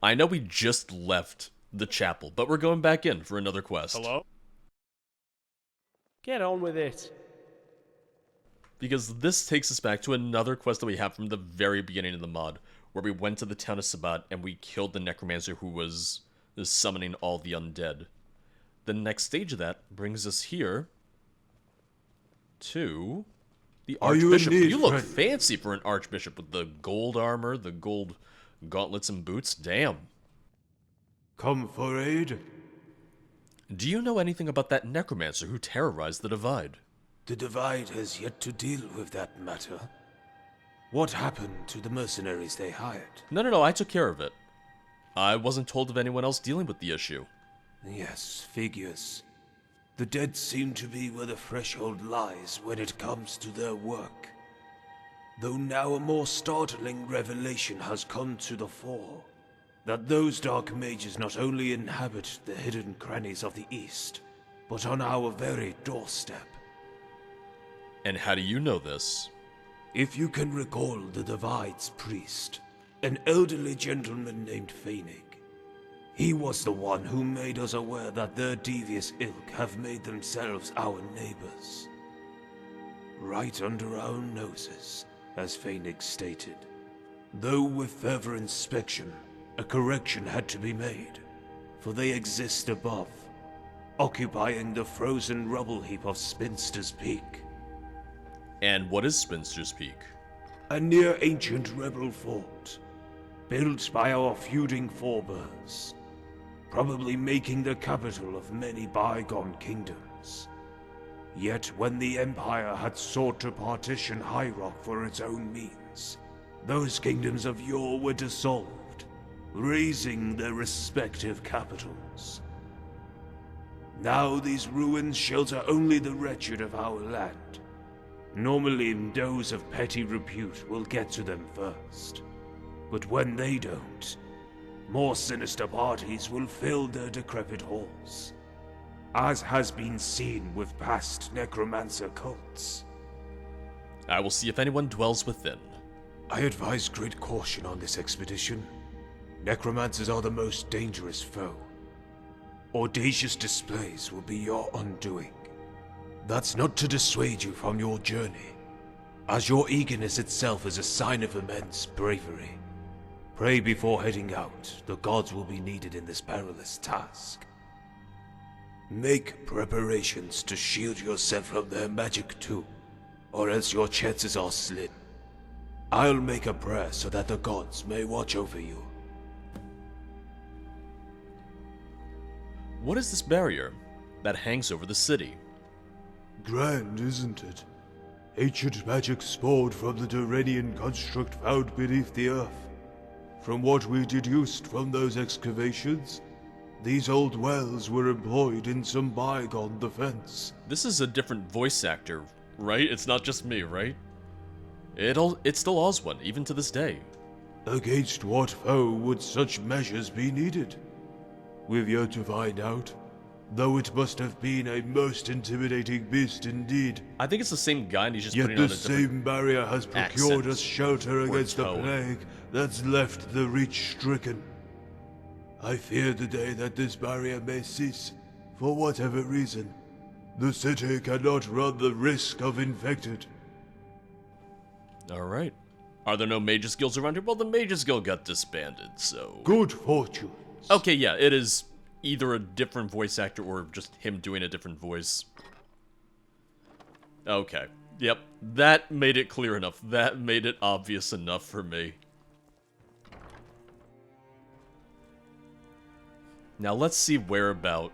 I know we just left the chapel, but we're going back in for another quest. Hello? Get on with it. Because this takes us back to another quest that we have from the very beginning of the mod, where we went to the town of Sabat and we killed the necromancer who was summoning all the undead. The next stage of that brings us here to the Archbishop. You look fancy for an Archbishop with the gold armor, the gold gauntlets and boots. Damn. Come for aid? Do you know anything about that necromancer who terrorized the Divide? The Divide has yet to deal with that matter. What happened to the mercenaries they hired? No, I took care of it. I wasn't told of anyone else dealing with the issue. Yes, figures. The dead seem to be where the threshold lies when it comes to their work. Though now a more startling revelation has come to the fore. That those dark mages not only inhabit the hidden crannies of the East, but on our very doorstep. And how do you know this? If you can recall the Divide's priest, an elderly gentleman named Feinig. He was the one who made us aware that their devious ilk have made themselves our neighbors. Right under our noses, as Feinig stated. Though with further inspection, a correction had to be made, for they exist above, occupying the frozen rubble heap of Spinster's Peak. And what is Spinster's Peak? A near-ancient rebel fort, built by our feuding forebears, probably making the capital of many bygone kingdoms. Yet when the Empire had sought to partition High Rock for its own means, those kingdoms of yore were dissolved, razing their respective capitals. Now these ruins shelter only the wretched of our land. Normally, those of petty repute will get to them first. But when they don't, more sinister parties will fill their decrepit halls, as has been seen with past necromancer cults. I will see if anyone dwells within. I advise great caution on this expedition. Necromancers are the most dangerous foe. Audacious displays will be your undoing. That's not to dissuade you from your journey, as your eagerness itself is a sign of immense bravery. Pray before heading out. The gods will be needed in this perilous task. Make preparations to shield yourself from their magic too, or else your chances are slim. I'll make a prayer so that the gods may watch over you. What is this barrier that hangs over the city? Grand, isn't it? Ancient magic spawned from the Duranian construct found beneath the earth. From what we deduced from those excavations, these old wells were employed in some bygone defense. This is a different voice actor, right? It's not just me, right? It still Oswin, even to this day. Against what foe would such measures be needed? We've yet to find out, though it must have been a most intimidating beast indeed. I think it's the same guy and he's just Yet putting on a this different same barrier has procured accent us shelter or against the tone. plague that's left the reach stricken. I fear the day that this barrier may cease, for whatever reason. The city cannot run the risk of infected. Alright. Are there no Mages Guilds around here? Well, the Mages Guild got disbanded, so... Good fortune. Okay, yeah, it is either a different voice actor or just him doing a different voice. Okay. Yep, that made it clear enough. That made it obvious enough for me. Now let's see whereabout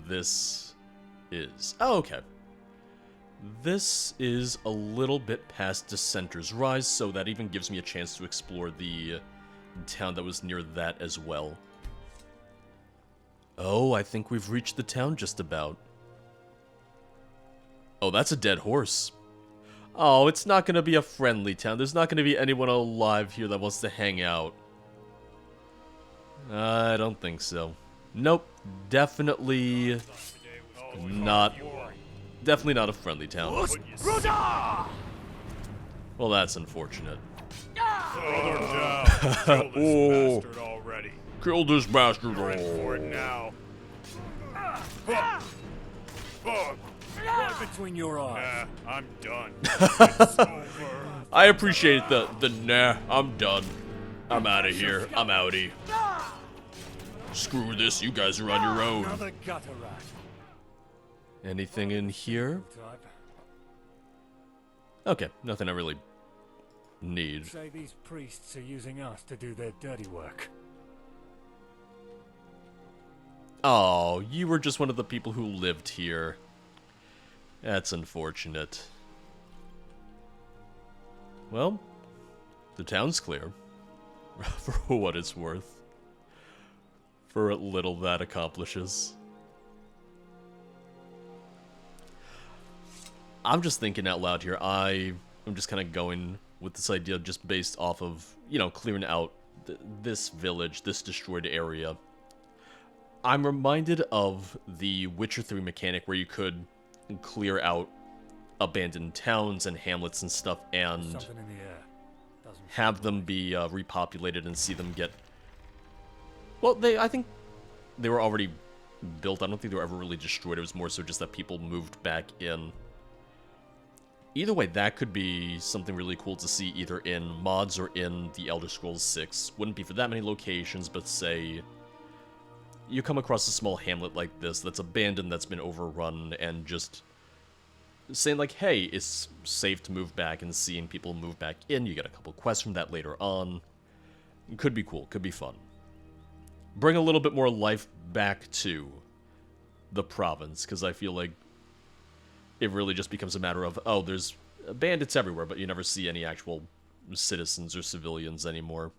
this is. Oh, okay. This is a little bit past Dissenter's Rise, so that even gives me a chance to explore the town that was near that as well. Oh, I think we've reached the town just about. Oh, that's a dead horse. Oh, it's not going to be a friendly town. There's not going to be anyone alive here that wants to hang out. I don't think so. Nope. Definitely not. Definitely not a friendly town. Well, that's unfortunate. Throw them down. Kill this bastard already. Kill this bastard. Ready for it now. Right between your eyes. I'm done. It's over. I appreciate the nah, I'm done. I'm out of here. I'm outie. Screw this, you guys are on your own. Another gutter rat. Anything in here? Type. Okay, nothing I really need. Say these priests are using us to do their dirty work. Oh, you were just one of the people who lived here. That's unfortunate. Well, the town's clear. For what it's worth. For what little that accomplishes. I'm just thinking out loud here. I'm just kind of going with this idea just based off of, you know, clearing out this village, this destroyed area. I'm reminded of the Witcher 3 mechanic where you could clear out abandoned towns and hamlets and stuff and Something in the air. Doesn't have them be repopulated and see them get... Well, I think they were already built. I don't think they were ever really destroyed. It was more so just that people moved back in. Either way, that could be something really cool to see either in mods or in the Elder Scrolls 6. Wouldn't be for that many locations, but say you come across a small hamlet like this that's abandoned, that's been overrun, and just saying like, hey, it's safe to move back, and seeing people move back in. You get a couple quests from that later on. Could be cool, could be fun. Bring a little bit more life back to the province, because I feel like it really just becomes a matter of, oh, there's bandits everywhere, but you never see any actual citizens or civilians anymore.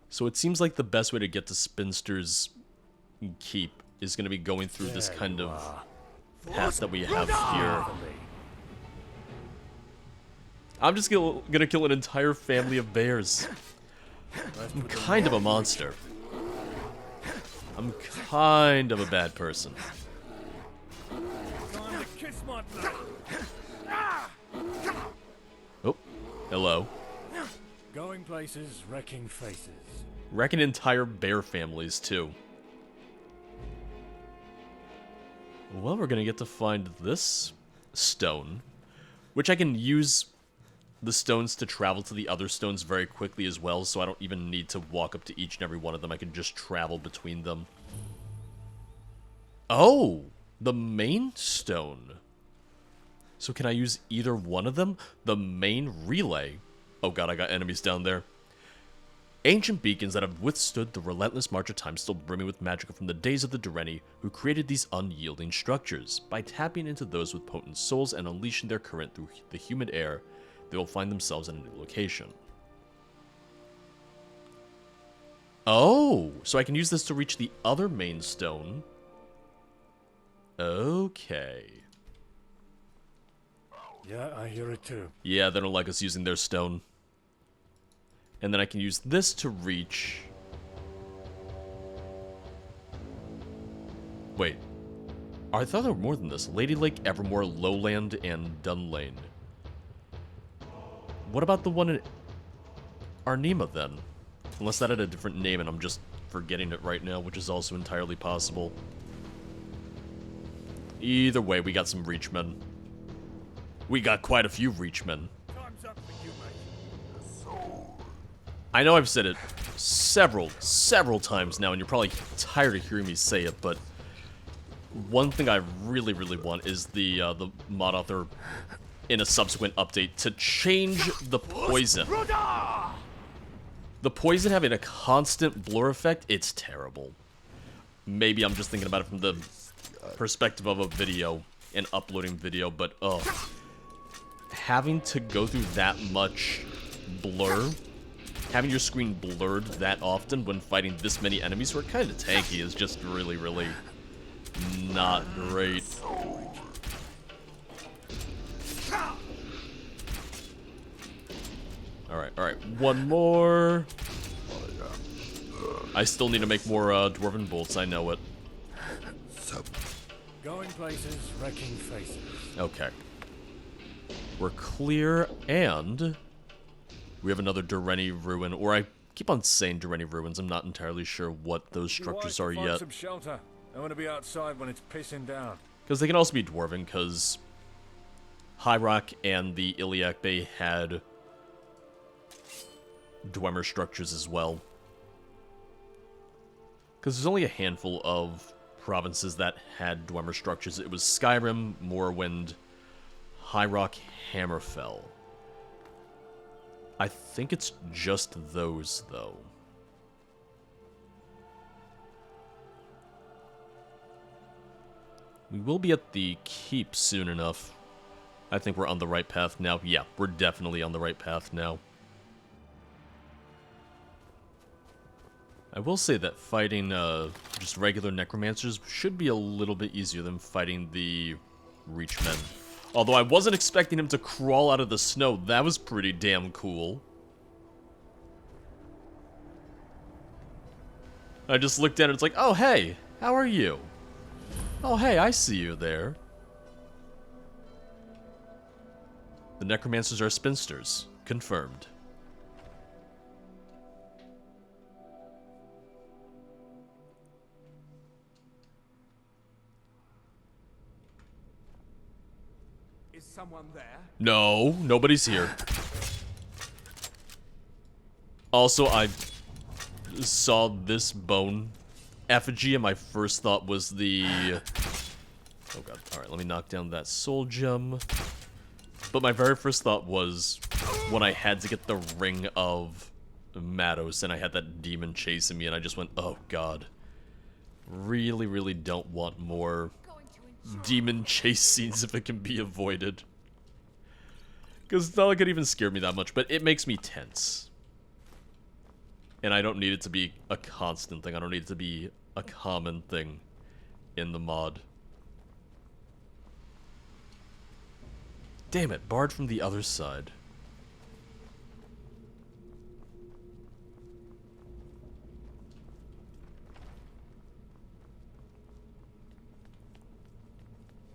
So it seems like the best way to get to Spinster's Keep is going to be going through this kind of path that we have here. I'm just gonna kill an entire family of bears. I'm kind of a monster. I'm kind of a bad person. time to kiss my blood. Oh, hello. Going places, wrecking faces. Wrecking entire bear families, too. Well, we're gonna get to find this stone, which I can use the stones to travel to the other stones very quickly as well, so I don't even need to walk up to each and every one of them. I can just travel between them. Oh, the main stone. So can I use either one of them? The main relay. Oh god, I got enemies down there. Ancient beacons that have withstood the relentless march of time, still brimming with magic from the days of the Dureni, who created these unyielding structures. By tapping into those with potent souls and unleashing their current through the humid air, they will find themselves in a new location. Oh, so I can use this to reach the other main stone. Okay. Yeah, I hear it too. Yeah, they don't like us using their stone. And then I can use this to reach... Wait. I thought there were more than this. Lady Lake, Evermore, Lowland, and Dunlane. What about the one in Arnima, then? Unless that had a different name and I'm just forgetting it right now, which is also entirely possible. Either way, we got some Reachmen. We got quite a few Reachmen. Time's up for you, mate. I know I've said it several times now, and you're probably tired of hearing me say it, but one thing I really want is the mod author in a subsequent update to change the poison. The poison having a constant blur effect, it's terrible. Maybe I'm just thinking about it from the perspective of a video and uploading video, but having to go through that much blur, having your screen blurred that often when fighting this many enemies who are kind of tanky is just really not great. Alright, one more. I still need to make more dwarven bolts, I know it. Going places, wrecking faces. Okay. We're clear, and we have another Dureni ruin, or I keep on saying Dureni ruins. I'm not entirely sure what those structures are yet. Some shelter. I want to be outside when it's pissing down. Because they can also be dwarven, because High Rock and the Iliac Bay had Dwemer structures as well. Because there's only a handful of provinces that had Dwemer structures. It was Skyrim, Morrowind, High Rock, Hammerfell. I think it's just those, though. We will be at the keep soon enough. I think we're on the right path now. Yeah, we're definitely on the right path now. I will say that fighting just regular necromancers should be a little bit easier than fighting the Reachmen. Although I wasn't expecting him to crawl out of the snow. That was pretty damn cool. I just looked at it, it's like, oh hey, how are you? Oh hey, I see you there. The necromancers are spinsters. Confirmed. Is someone there? No, nobody's here. Also, I saw this bone effigy and my first thought was the... Oh god, alright, let me knock down that soul gem. But my very first thought was when I had to get the Ring of Matos and I had that demon chasing me and I just went, oh god. Really, really don't want more demon chase scenes if it can be avoided. Because it's not like it even scared me that much, but it makes me tense. And I don't need it to be a constant thing. I don't need it to be a common thing in the mod. Damn it, barred from the other side.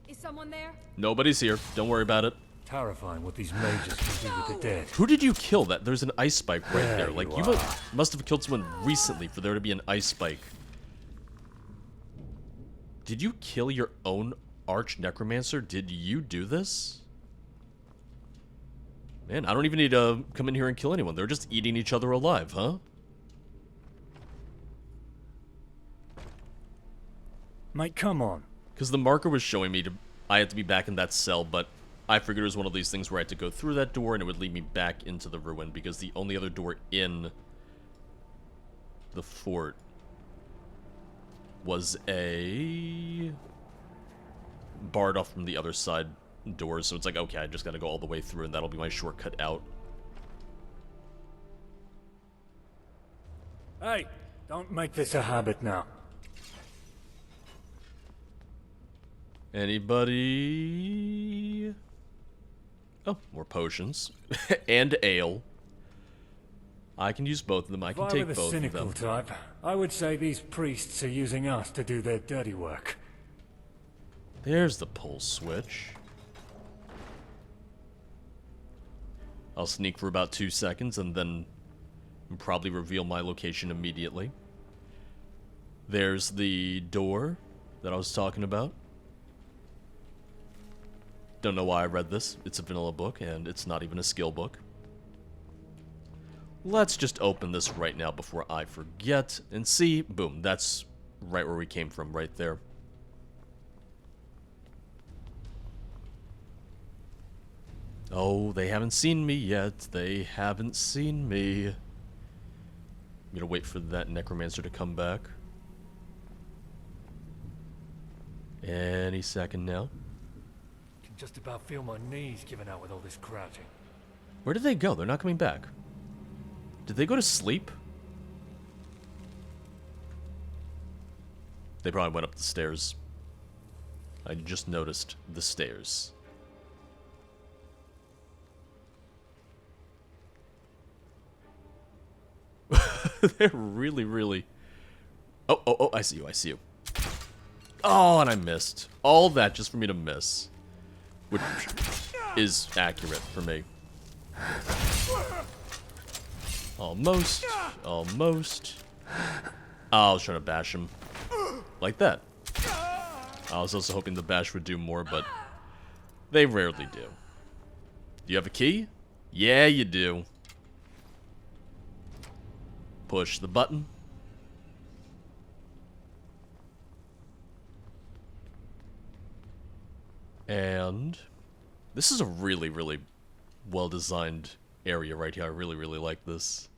Is someone there? Nobody's here. Don't worry about it. Terrifying what these mages can do with the dead. Who did you kill? That there's an ice spike right there. There Like you you are. must have killed someone recently for there to be an ice spike. Did you kill your own arch necromancer? Did you do this? Man, I don't even need to come in here and kill anyone. They're just eating each other alive, huh? Mate, come on. Because the marker was showing me I had to be back in that cell, but I figured it was one of these things where I had to go through that door and it would lead me back into the ruin, because the only other door in the fort was a barred off from the other side door, so it's like, okay, I just gotta go all the way through and that'll be my shortcut out. Hey, don't make this a habit now. Anybody? Oh, more potions. And ale. I can use both of them. I can If I take were the both of cynical them. type, I would say these priests are using us to do their dirty work. There's the pull switch. I'll sneak for about 2 seconds and then probably reveal my location immediately. There's the door that I was talking about. Don't know why I read this. It's a vanilla book, and it's not even a skill book. Let's just open this right now before I forget, and see, boom, that's right where we came from, right there. Oh, they haven't seen me yet. They haven't seen me. I'm gonna wait for that necromancer to come back. Any second now. Can just about feel my knees giving out with all this crouching. Where did they go? They're not coming back. Did they go to sleep? They probably went up the stairs. I just noticed the stairs. They're really, really... Oh, I see you, I see you. Oh, and I missed. All that just for me to miss. Which is accurate for me. Almost. Almost. Oh, I was trying to bash him. Like that. I was also hoping the bash would do more, but they rarely do. Do you have a key? Yeah, you do. Push the button. And this is a really, really well-designed area right here. I really, really like this.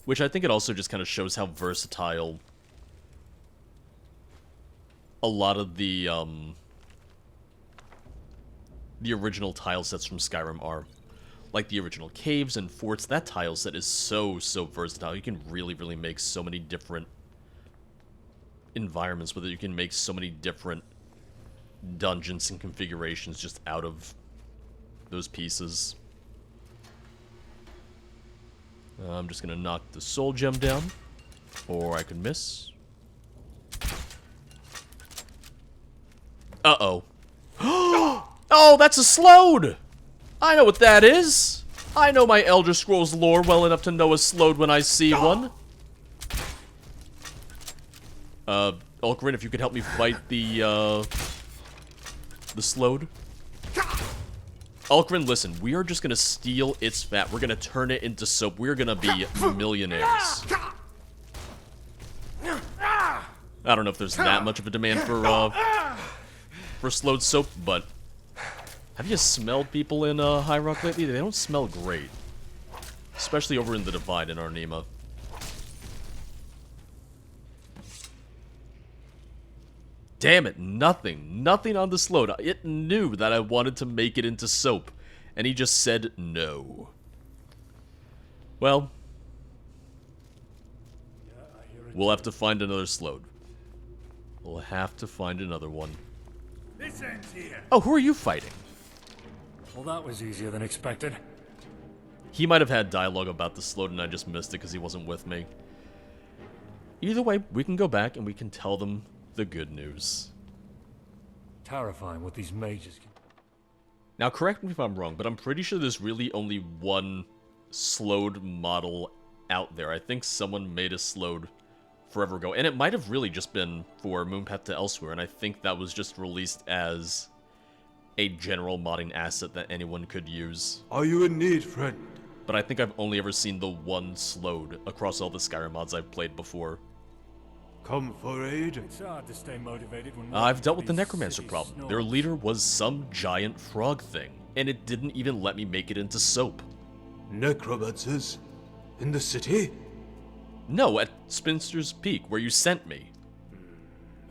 Which I think it also just kind of shows how versatile a lot of the original tile sets from Skyrim are. Like the original caves and forts, that tile set is so versatile. You can really, really make so many different environments with it. You can make so many different dungeons and configurations just out of those pieces. I'm just gonna knock the soul gem down, or I could miss. Uh-oh. Oh, that's a Sload! I know what that is! I know my Elder Scrolls lore well enough to know a Sload when I see one. Ulkrin, if you could help me fight the Sload. Ulkrin, listen, we are just gonna steal its fat. We're gonna turn it into soap. We're gonna be millionaires. I don't know if there's that much of a demand for Sload soap, but have you smelled people in High Rock lately? They don't smell great. Especially over in the Divide in Arnima. Damn it, nothing. Nothing on the Sload. It knew that I wanted to make it into soap, and he just said no. Well, we'll have to find another Sload. We'll have to find another one. This ends here. Oh, who are you fighting? Well, that was easier than expected. He might have had dialogue about the Sload and I just missed it because he wasn't with me. Either way, we can go back and we can tell them the good news. Terrifying what these mages can... Now, correct me if I'm wrong, but I'm pretty sure there's really only one Sload model out there. I think someone made a Sload forever ago, and it might have really just been for Moonpath to Elsewhere, and I think that was just released as a general modding asset that anyone could use. Are you in need, friend? But I think I've only ever seen the one Sload across all the Skyrim mods I've played before. Come for aid? It's hard to stay motivated when... I've dealt with the these Necromancer city problem. snobs. Their leader was some giant frog thing, and it didn't even let me make it into soap. Necromancers? In the city? No, at Spinster's Peak, where you sent me.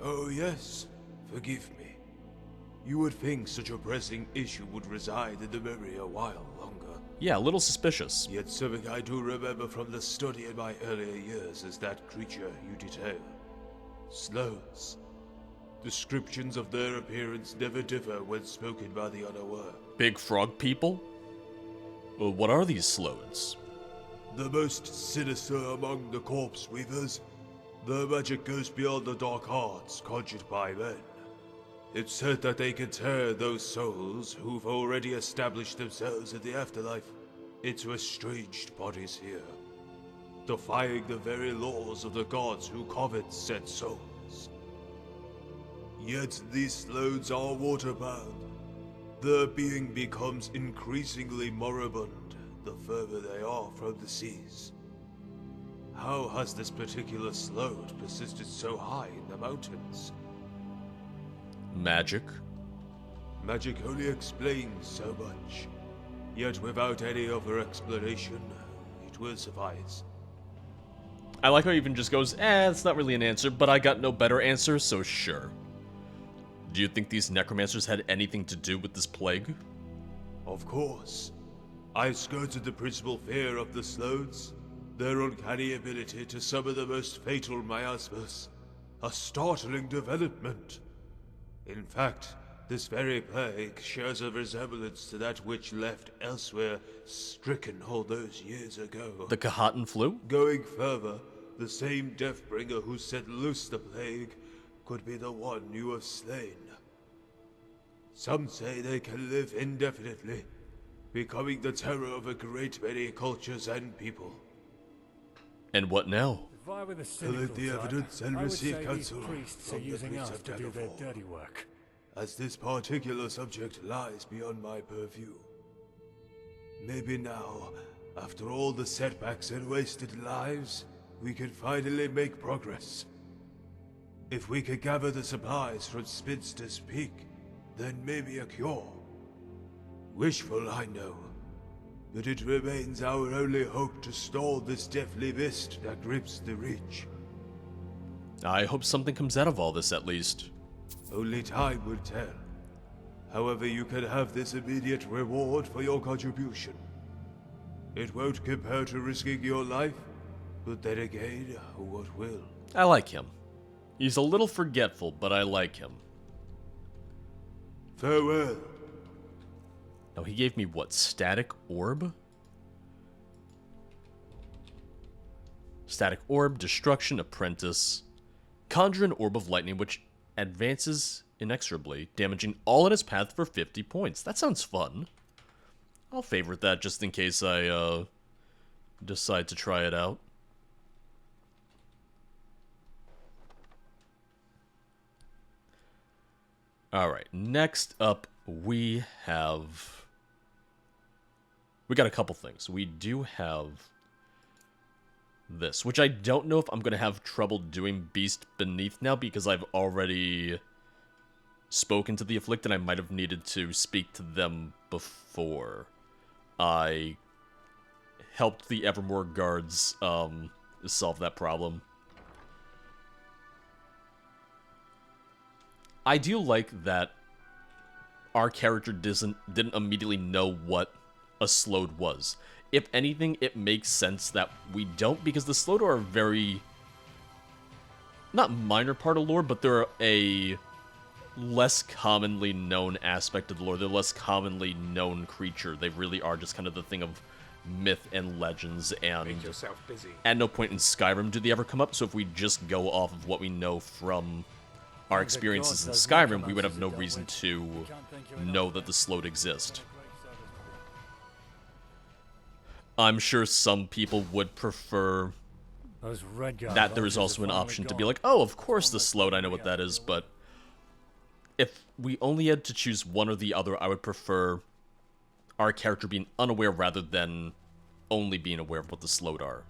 Oh yes, forgive me. You would think such a pressing issue would reside in the memory a while longer. Yeah, a little suspicious. Yet something I do remember from the study in my earlier years is that creature you detail. Sloads. Descriptions of their appearance never differ when spoken by the unaware. Big frog people? Well, what are these Sloads? The most sinister among the corpse weavers. Their magic goes beyond the dark arts conjured by men. It's said that they can tear those souls who've already established themselves in the afterlife into estranged bodies here, defying the very laws of the gods who covet said souls. Yet these Sloads are waterbound. Their being becomes increasingly moribund the further they are from the seas. How has this particular Sload persisted so high in the mountains? Magic? Magic only explains so much. Yet without any other explanation, it will suffice. I like how he even just goes, it's not really an answer, but I got no better answer, so sure. Do you think these necromancers had anything to do with this plague? Of course. I skirted the principal fear of the Sloads, their uncanny ability to summon the most fatal miasmas. A startling development. In fact, this very plague shares a resemblance to that which left Elsewhere stricken all those years ago. The Kahatan flu? Going further, the same Deathbringer who set loose the plague could be the one you have slain. Some say they can live indefinitely, becoming the terror of a great many cultures and people. And what now? If I were the cynical Collect the type, evidence and I would receive say counsel these priests are from the using priests us of to do their Daggerfall. dirty work. As this particular subject lies beyond my purview. Maybe now, after all the setbacks and wasted lives, we can finally make progress. If we could gather the supplies from Spinster's Peak, then maybe a cure. Wishful, I know, but it remains our only hope to stall this deathly mist that grips the Reach. I hope something comes out of all this at least. Only time will tell. However, you can have this immediate reward for your contribution. It won't compare to risking your life, but then again, what will? I like him. He's a little forgetful, but I like him. Farewell. Now, he gave me what? Static Orb? Static Orb, Destruction Apprentice. Conjure an Orb of Lightning which advances inexorably, damaging all in its path for 50 points. That sounds fun. I'll favorite that just in case I decide to try it out. Alright, next up we got a couple things. We do have this, which I don't know if I'm going to have trouble doing Beast Beneath now because I've already spoken to the Afflicted. I might have needed to speak to them before I helped the Evermore guards solve that problem. I do like that our character didn't immediately know what a Sload was. If anything, it makes sense that we don't, because the Sload are a very, not minor part of lore, but they're a less commonly known aspect of the lore. They're less commonly known creature. They really are just kind of the thing of myth and legends, and Make yourself busy. at no point in Skyrim do they ever come up, so if we just go off of what we know from our experiences in Skyrim, we would have no reason to know that the Sload exist. I'm sure some people would prefer Those red guard that there is vultures also are an finally option to gone. be like, oh, of course the Sload, I know what that is, but if we only had to choose one or the other, I would prefer our character being unaware rather than only being aware of what the Sload are.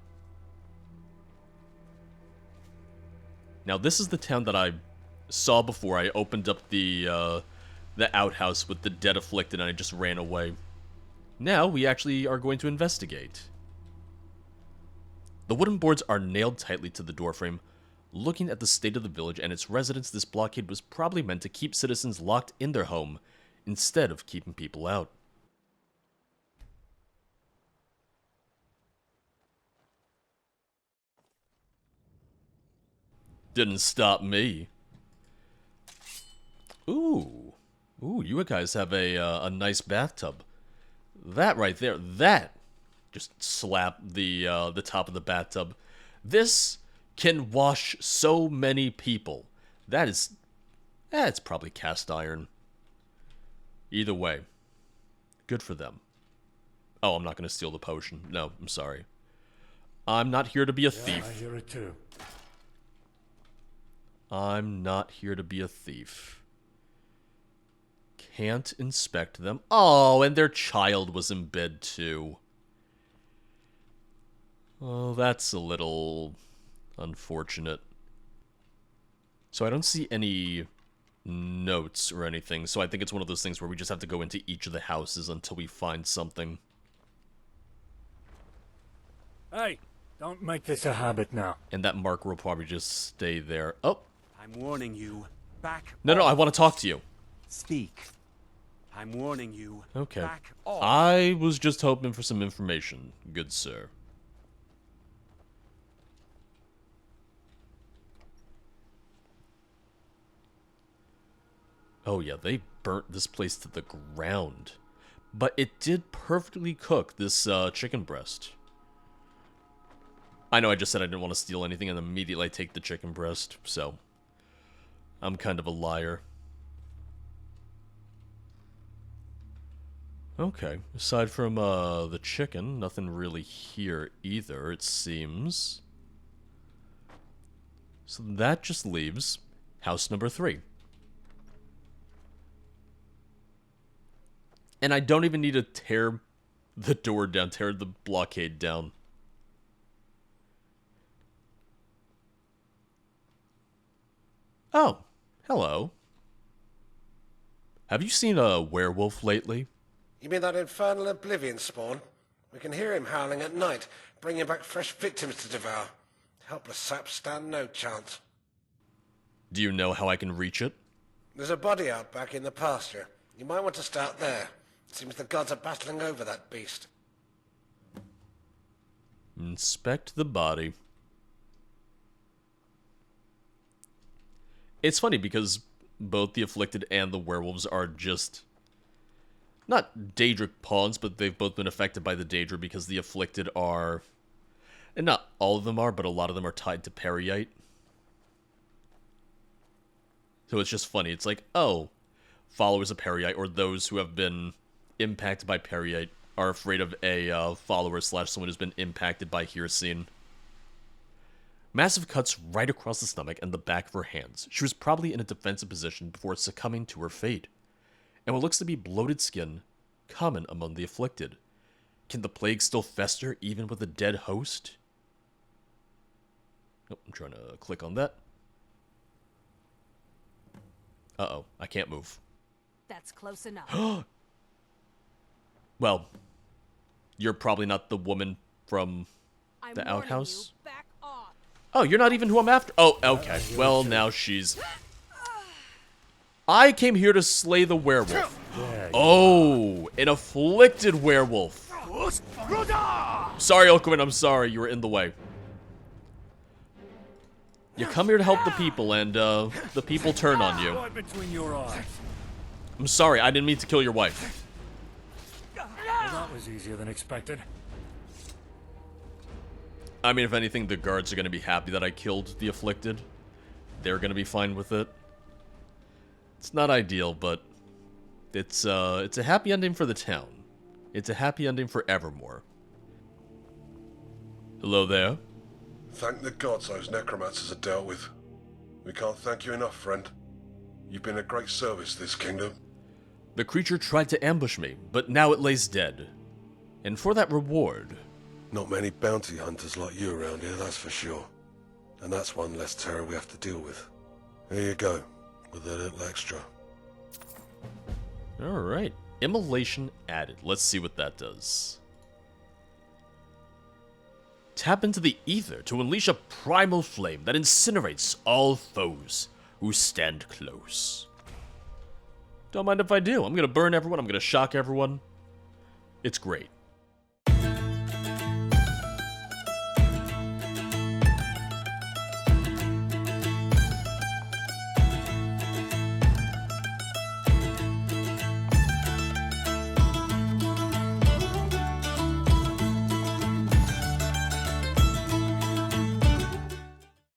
Now, this is the town that I saw before I opened up the outhouse with the dead Afflicted and I just ran away. Now, we actually are going to investigate. The wooden boards are nailed tightly to the doorframe. Looking at the state of the village and its residents, this blockade was probably meant to keep citizens locked in their home, instead of keeping people out. Didn't stop me. Ooh. Ooh, you guys have a nice bathtub. That right there, that just slap the top of the bathtub. This can wash so many people. That's probably cast iron. Either way, good for them. Oh, I'm not going to steal the potion. No, I'm sorry. I'm not here to be a thief. I hear it too. I'm not here to be a thief. Can't inspect them. Oh, and their child was in bed too. Oh, that's a little unfortunate. So I don't see any notes or anything, so I think it's one of those things where we just have to go into each of the houses until we find something. Hey, don't make this a habit now. And that marker will probably just stay there. Oh, I'm warning you. Back no, off. I want to talk to you. Speak. I'm warning you. Okay. Back off. I was just hoping for some information, good sir. Oh yeah, they burnt this place to the ground. But it did perfectly cook this chicken breast. I know I just said I didn't want to steal anything and immediately I take the chicken breast, so I'm kind of a liar. Okay, aside from the chicken, nothing really here either, it seems. So that just leaves house number 3. And I don't even need to tear the door down, tear the blockade down. Oh, hello. Have you seen a werewolf lately? You mean that infernal Oblivion spawn? We can hear him howling at night, bringing back fresh victims to devour. Helpless saps stand no chance. Do you know how I can reach it? There's a body out back in the pasture. You might want to start there. Seems the gods are battling over that beast. Inspect the body. It's funny because both the Afflicted and the werewolves are just... not Daedric pawns, but they've both been affected by the Daedra because the Afflicted are... and not all of them are, but a lot of them are tied to Periite. So it's just funny. It's like, oh, followers of Periite, or those who have been impacted by Periite, are afraid of a follower / someone who's been impacted by Hircine. Massive cuts right across the stomach and the back of her hands. She was probably in a defensive position before succumbing to her fate. And what looks to be bloated skin, common among the Afflicted. Can the plague still fester even with a dead host? Nope, I'm trying to click on that. Uh-oh, I can't move. That's close enough. Well, you're probably not the woman from the I'm warning outhouse. you, back off. Oh, you're not even who I'm after? Oh, okay. Well, now she's... I came here to slay the werewolf. Oh, an afflicted werewolf. Sorry, Oakwin, I'm sorry. You were in the way. You come here to help the people, and the people turn on you. Right between your eyes. I'm sorry, I didn't mean to kill your wife. Well, that was easier than expected. I mean, if anything, the guards are going to be happy that I killed the Afflicted. They're going to be fine with it. It's not ideal, but it's a happy ending for the town. It's a happy ending for Evermore. Hello there. Thank the gods those necromancers are dealt with. We can't thank you enough, friend. You've been a great service to this kingdom. The creature tried to ambush me, but now it lays dead. And for that reward... Not many bounty hunters like you around here, that's for sure. And that's one less terror we have to deal with. Here you go, with a little extra. Alright. Immolation added. Let's see what that does. Tap into the ether to unleash a primal flame that incinerates all foes who stand close. Don't mind if I do. I'm gonna burn everyone. I'm gonna shock everyone. It's great.